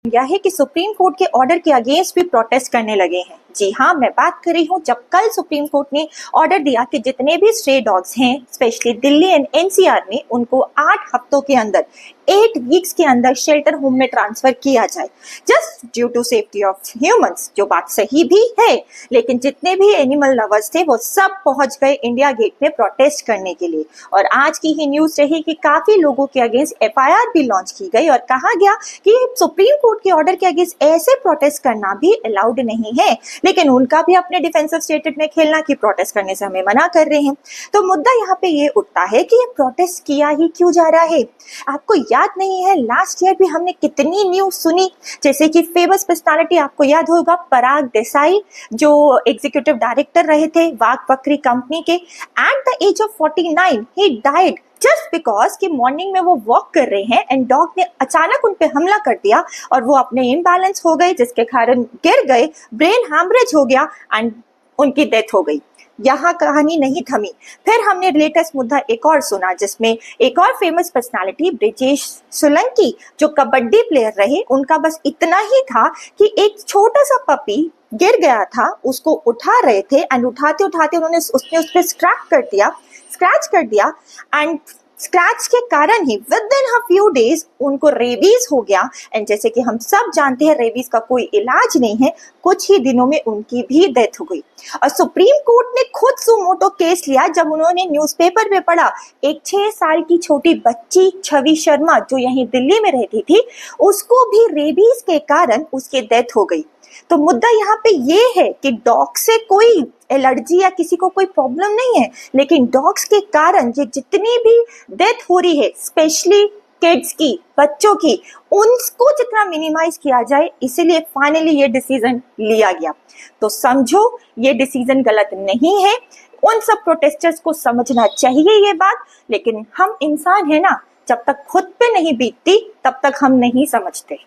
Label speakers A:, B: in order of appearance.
A: यह है कि सुप्रीम कोर्ट के ऑर्डर के अगेंस्ट भी प्रोटेस्ट करने लगे हैं। जी हाँ, मैं बात कर रही हूँ जब कल सुप्रीम कोर्ट ने ऑर्डर दिया कि जितने भी स्ट्रे डॉग्स हैं स्पेशली दिल्ली एंड एनसीआर में उनको 8 हफ्तों के अंदर 8 वीक्स के अंदर शेल्टर होम में ट्रांसफर किया जाए just due to safety of humans. जो बात सही भी है, लेकिन जितने भी एनिमल लवर्स थे वो सब पहुंच गए इंडिया गेट में प्रोटेस्ट करने के लिए। और आज की ही न्यूज रही कि काफी लोगों के अगेंस्ट एफआईआर भी लॉन्च की गई और कहा गया कि सुप्रीम कोर्ट के ऑर्डर के अगेंस्ट ऐसे प्रोटेस्ट करना भी अलाउड नहीं है, लेकिन उनका भी अपने डिफेंसिव स्टेटमेंट में खेलना कि प्रोटेस्ट करने से हमें मना कर रहे हैं। तो मुद्दा यहाँ पे ये उठता है कि ये प्रोटेस्ट किया ही क्यों जा रहा है। आपको याद नहीं है लास्ट ईयर भी हमने कितनी न्यूज सुनी, जैसे कि फेमस पर्सनालिटी आपको याद होगा पराग देसाई जो एग्जीक्यूटिव डायरेक्टर रहे थे वाघ बकरी कंपनी के। At the age of 49 he died just because कि मॉर्निंग में वो वॉक कर रहे हैं एंड डॉग ने अचानक उन पे हमला कर दिया और वो अपने इम्बैलेंस हो गए जिसके कारण गिर गए, ब्रेन हैमरेज हो गया एंड उनकी डेथ हो गई। यहाँ कहानी नहीं थमी। फिर हमने लेटेस्ट मुद्दा एक और सुना जिसमें एक और फेमस पर्सनालिटी ब्रिजेश सोलंकी जो कबड्डी प्लेयर रहे, उनका बस इतना ही था कि एक छोटा सा पपी गिर गया था, उसको उठा रहे थे एंड उठाते उठाते उसने उस पर स्क्रैच कर दिया एंड स्क्रैच के कारण ही within a few days उनको रेबीज हो गया। एंड जैसे कि हम सब जानते हैं रेबीज का कोई इलाज नहीं है, कुछ ही दिनों में उनकी भी डेथ हो गई। और सुप्रीम कोर्ट ने खुद सुमोटो केस लिया जब उन्होंने न्यूज़पेपर में पढ़ा एक 6 साल की छोटी बच्ची छवि शर्मा जो यहीं दिल्ली में रहती थी, उसको भी रेबीज के कारण उसकी डेथ हो गई। तो मुद्दा यहाँ पे ये है कि डॉग से कोई एलर्जी या किसी को कोई प्रॉब्लम नहीं है, लेकिन डॉग्स के कारण ये जितनी भी डेथ हो रही है स्पेशली किड्स की, बच्चों की, उनको जितना मिनिमाइज किया जाए, इसीलिए फाइनली ये डिसीजन लिया गया। तो समझो ये डिसीजन गलत नहीं है, उन सब प्रोटेस्टर्स को समझना चाहिए ये बात, लेकिन हम इंसान है ना, जब तक खुद पे नहीं बीतती तब तक हम नहीं समझते।